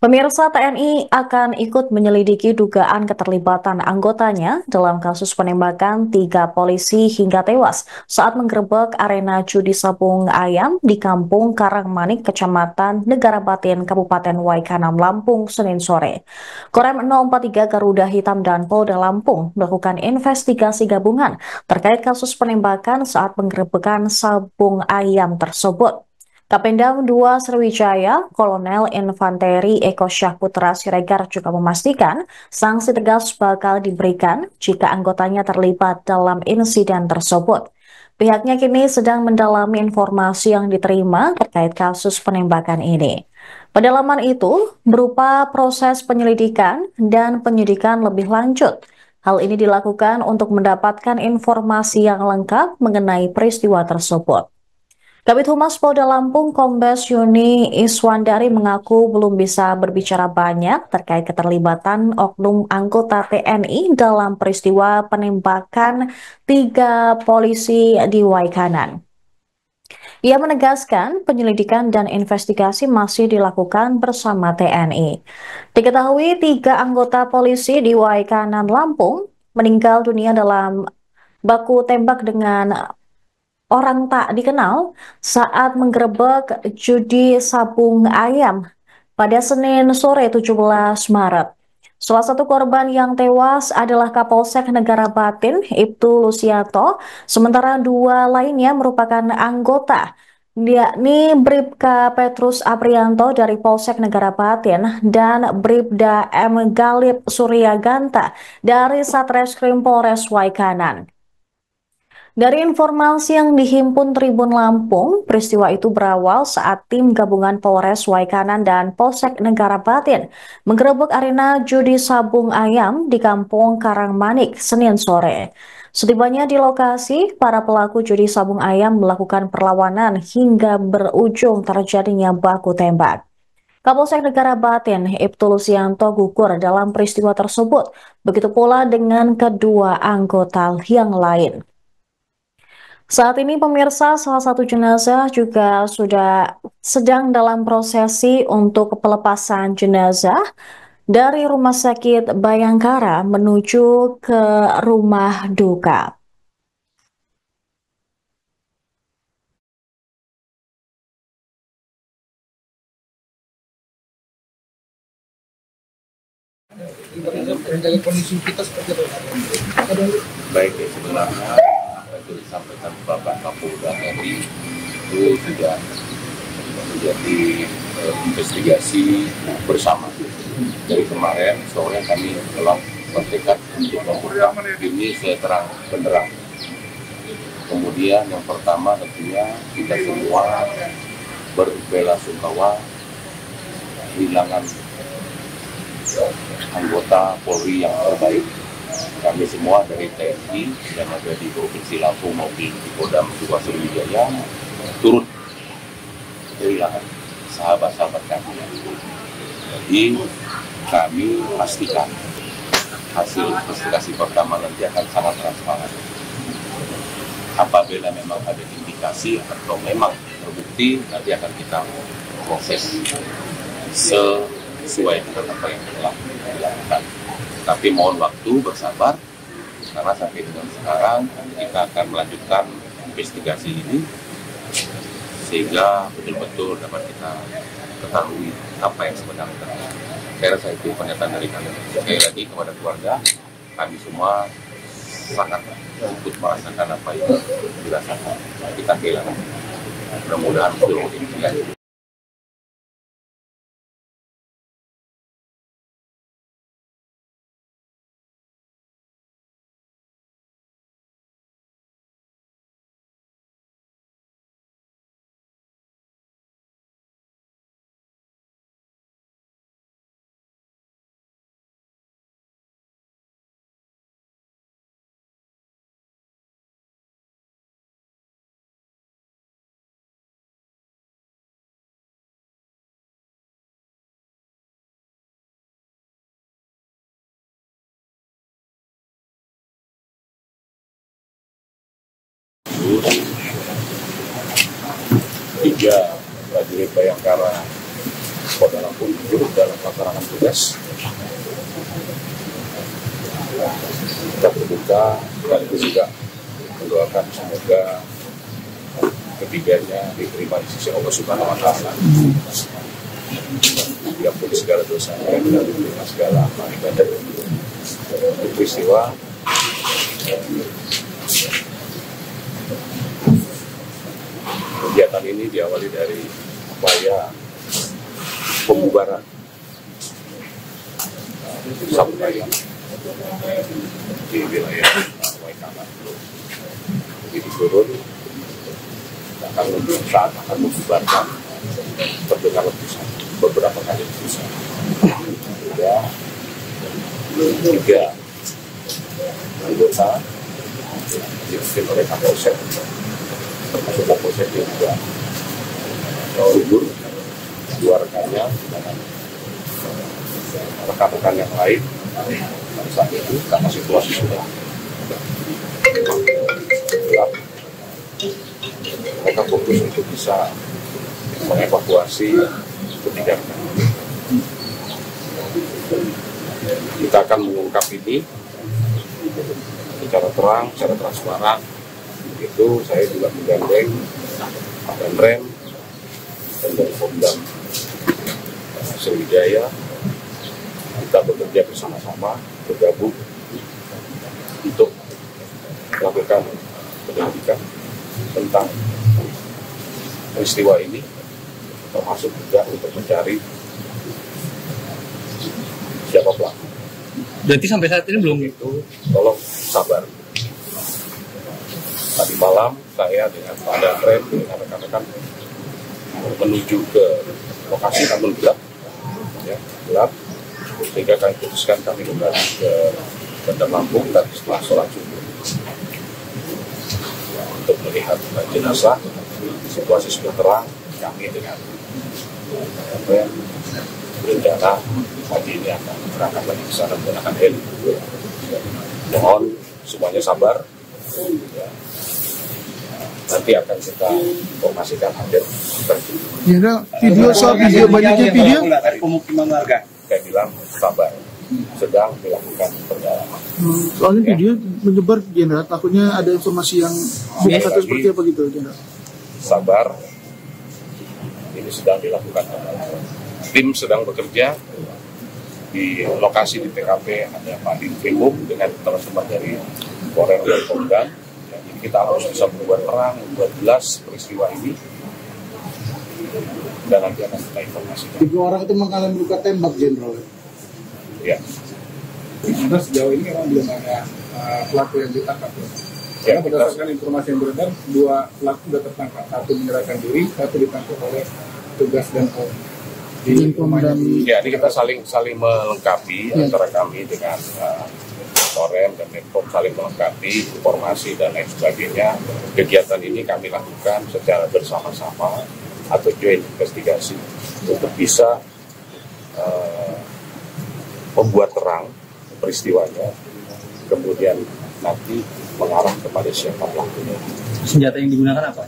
Pemirsa TNI akan ikut menyelidiki dugaan keterlibatan anggotanya dalam kasus penembakan 3 polisi hingga tewas saat menggerebek arena judi sabung ayam di Kampung Karangmanik, Kecamatan Negara Batin, Kabupaten Waikanan, Lampung, Senin sore. Korem 043 Garuda Hitam dan Polda Lampung melakukan investigasi gabungan terkait kasus penembakan saat penggerebekan sabung ayam tersebut. Kapendam 2 Sriwijaya, Kolonel Infanteri Eko Syahputra Siregar juga memastikan sanksi tegas bakal diberikan jika anggotanya terlibat dalam insiden tersebut. Pihaknya kini sedang mendalami informasi yang diterima terkait kasus penembakan ini. Pendalaman itu berupa proses penyelidikan dan penyidikan lebih lanjut. Hal ini dilakukan untuk mendapatkan informasi yang lengkap mengenai peristiwa tersebut. Kabid Humas Polda Lampung Kombes Yuni Iswandari mengaku belum bisa berbicara banyak terkait keterlibatan oknum anggota TNI dalam peristiwa penembakan 3 polisi di Waikanan. Ia menegaskan penyelidikan dan investigasi masih dilakukan bersama TNI. Diketahui 3 anggota polisi di Waikanan, Lampung meninggal dunia dalam baku tembak dengan orang tak dikenal saat menggerebek judi sabung ayam pada Senin sore 17 Maret. Salah satu korban yang tewas adalah Kapolsek Negara Batin, Ibtu Lusiato, sementara 2 lainnya merupakan anggota, yakni Bribka Petrus Aprianto dari Polsek Negara Batin dan Bribda M. Galip Suryaganta dari Satreskrim Polres Waikanan. Dari informasi yang dihimpun Tribun Lampung, peristiwa itu berawal saat tim gabungan Polres Waikanan dan Polsek Negara Batin menggerebek arena judi sabung ayam di Kampung Karangmanik, Senin sore. Setibanya di lokasi, para pelaku judi sabung ayam melakukan perlawanan hingga berujung terjadinya baku tembak. Kapolsek Negara Batin, Ibtu Lusianto gugur dalam peristiwa tersebut, begitu pula dengan kedua anggota yang lain. Saat ini pemirsa, salah satu jenazah juga sudah sedang dalam prosesi untuk pelepasan jenazah dari Rumah Sakit Bayangkara menuju ke rumah duka. Kondisi kita seperti apa? Baik, ya, sebenarnya apa itu disampaikan Bapak Kapolda tadi itu sudah menjadi investigasi bersama. Dari kemarin sore kami telah bertekad untuk mengungkap ini seterang benderang. Kemudian yang pertama tentunya kita semua berbela-sungkawa kehilangan anggota Polri yang terbaik. Kami semua dari TNI yang ada di Provinsi Lampung maupun di Polda Metro Sriwijaya turut kehilangan sahabat-sahabat kami. Jadi kami pastikan hasil investigasi pertama nanti akan sangat transparan. Apabila memang ada indikasi atau memang terbukti, nanti akan kita proses sesuai dengan apa yang telah dilakukan. Tapi mohon waktu, bersabar, karena sampai dengan sekarang kita akan melanjutkan investigasi ini sehingga betul-betul dapat kita ketahui apa yang sebenarnya terjadi. Saya rasa itu pernyataan dari kami. Sekali lagi kepada keluarga, kami semua sangat ikut merasakan apa yang dirasakan. Kita kehilangan. Mudah-mudahan seluruh ini tiga prajurit Bayangkara Polda Lampung turut dalam tugas. Kita berduka sekaligus juga mendoakan semoga ketiganya diterima di sisi Allah Subhanahu wa Ta'ala. Diampuni segala dosanya dan diterima segala amal ibadah. Peristiwa kegiatan ini diawali dari upaya pembubaran sabu ayam di wilayah Waikana. Begitu turun saat akan membubarkan terdengar letusan, beberapa kali letusan. Sudah 3 anggota dipimpin oleh Kapolsek, termasuk Kapolsek juga gugur, 2 rekannya dengan rekan-rekan yang lain pada saat itu karena situasi sudah gelap. Mereka fokus untuk bisa mengevakuasi ketiga rekan. Kita akan mengungkap ini secara terang, secara transparan. Itu saya juga menggandeng Pak Danrem dan dari Pemdam Sriwijaya. Kita bekerja bersama-sama, bergabung untuk melakukan penyelidikan tentang peristiwa ini, termasuk juga untuk mencari siapa pelaku. Berarti sampai saat ini belum? Itu tolong sabar. Tadi malam saya dengan Pak Danrem dengan rekan-rekan menuju ke lokasi namun gelap, ya, gelap, sehingga kami putuskan kami kembali ke Bandar Lampung dan setelah sholat subuh untuk melihat jenazah. Situasi sudah terang, kami dengan berencana pagi ini akan berangkat lagi ke sana menggunakan heli. Mohon semuanya sabar. Ya. Nanti akan kita informasikan update terkini. Ya, video banyaknya video dari pemukiman warga. Saya bilang sabar, sedang dilakukan pendalaman. Soalnya video menyebar, Jenderal, takutnya ada informasi yang bukan atau seperti apa gitu, Jenderal. Sabar, ini sedang dilakukan pendalaman. Tim sedang bekerja di lokasi di TKP, ada Pak Dinfimum dengan teman-teman dari Polres dan Pemdam. Jadi kita harus bisa membuat terang, membuat jelas peristiwa ini, dan nanti akan kita informasikan. 3 orang itu mengalami luka tembak, Jenderal. Ya. Karena sejauh ini memang belum ada pelaku yang ditangkap. Ya, Karena berdasarkan informasi yang beredar, 2 pelaku sudah tertangkap. 1 menyerahkan diri, 1 ditangkap oleh tugas dan di rumahnya. Ya, ini kita saling melengkapi antara kami dengan Korem dan Menkom, saling melengkapi informasi dan lain sebagainya. Kegiatan ini kami lakukan secara bersama-sama atau joint investigasi untuk bisa membuat terang peristiwanya, kemudian nanti mengarah kepada siapa pelakunya. Senjata yang digunakan apa?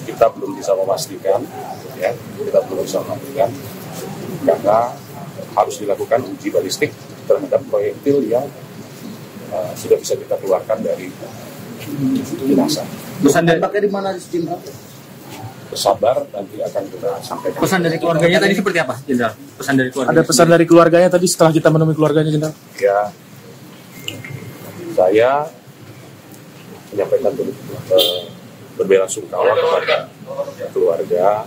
Kita belum bisa memastikan, ya, kita belum bisa memastikan karena harus dilakukan uji balistik terhadap proyektil yang sudah bisa kita keluarkan dari jenazah. Pesan dari Tembaknya di mana, Jenderal? Bersabar, nanti akan kita sampaikan. pesan dari keluarganya tadi seperti apa, Jenderal? Pesan dari keluarga. Ada pesan dari keluarganya tadi setelah kita menemui keluarganya, Jenderal. Ya, saya menyampaikan berbelasungkawa kepada keluarga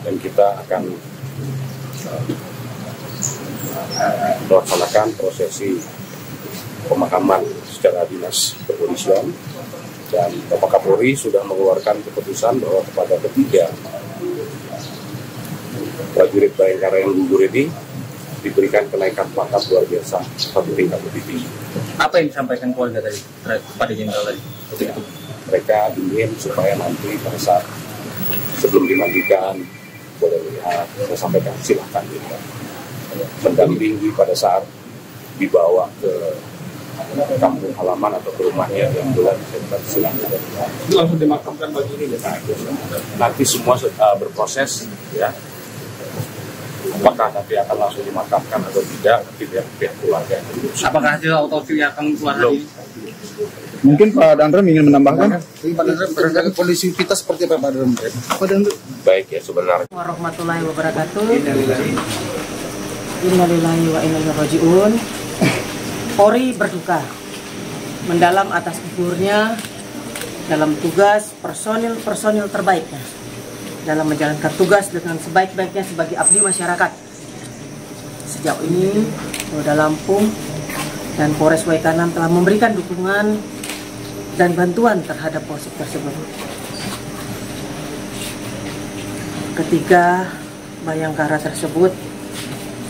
dan kita akan melaksanakan prosesi pemakaman secara dinas kepolisian, dan Bapak Kapolri sudah mengeluarkan keputusan bahwa kepada ketiga prajurit Bayangkara yang gugur ini diberikan kenaikan pangkat luar biasa 1 tingkat lebih tinggi. Apa yang disampaikan keluarga tadi kepada Jenderal tadi? Ya, mereka ingin supaya nanti pada saat sebelum dimandikan boleh lihat, saya sampaikan silahkan dilihat, mendampingi pada saat dibawa ke kampung halaman atau ke rumahnya yang bulan silahkan. Langsung dimakamkan pagi ini. Nanti semua berproses, ya. apakah nanti akan langsung dimakamkan atau tidak, nanti pihak keluarga. Apakah hasil autopsi akan keluar hari ini? Mungkin Pak Dandra ingin menambahkan? Pak Dandra, kondisi kita seperti apa Pak Dandra? Pak Dandra. Baik ya, sebenarnya Warahmatullahi wabarakatuh. Innalillahi wa inna ilaihi raji'un. Polri berduka mendalam atas gugurnya dalam tugas personil terbaiknya dalam menjalankan tugas dengan sebaik-baiknya sebagai abdi masyarakat. Sejauh ini Polda Lampung dan Polres Waikanan telah memberikan dukungan dan bantuan terhadap polsek tersebut. Ketiga Bayangkara tersebut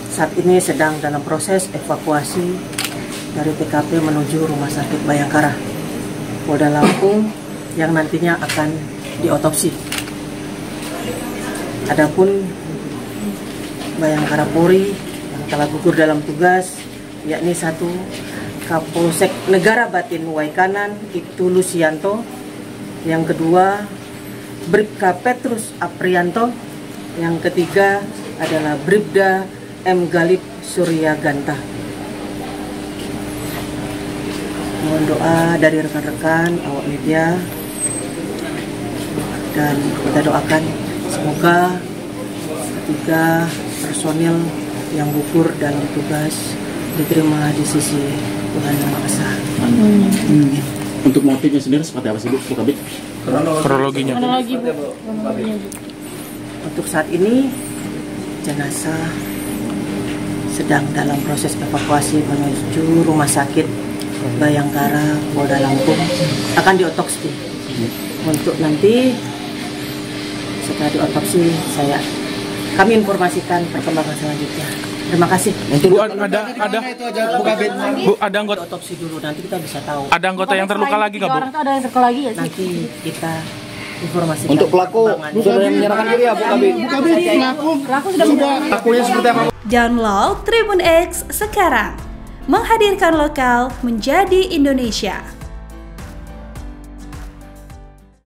saat ini sedang dalam proses evakuasi dari TKP menuju Rumah Sakit Bayangkara Polda Lampung yang nantinya akan diotopsi. Adapun Bayangkara Polri yang telah gugur dalam tugas yakni 1 Kapolsek Negara Batin Waikanan Ibtu Lusianto, yang kedua Bribka Petrus Aprianto, yang ketiga adalah Bribda M. Galib Suryaganta. Mohon doa dari rekan-rekan awak media dan kita doakan semoga ketiga personil yang gugur dalam tugas diterima di sisi Tuhan Yang Maha Esa. Untuk motifnya sendiri seperti apa sih Bu Kabit? Kronologinya. Untuk saat ini jenazah sedang dalam proses evakuasi menuju Rumah Sakit Bayangkara Polda Lampung, akan diotopsi. Untuk nanti setelah diotopsi kami informasikan perkembangan selanjutnya. Terima kasih. Bu, ada anggota Otopsi dulu, nanti kita bisa tahu. Ada anggota yang terluka lagi nggak Bu? Ada yang terluka lagi ya sih? Nanti kita informasikan. Untuk pelaku sudah menyerahkan diri ya Bu Kabit? Pelaku sudah Akunya seperti apa? Download Tribun X sekarang. Menghadirkan lokal menjadi Indonesia.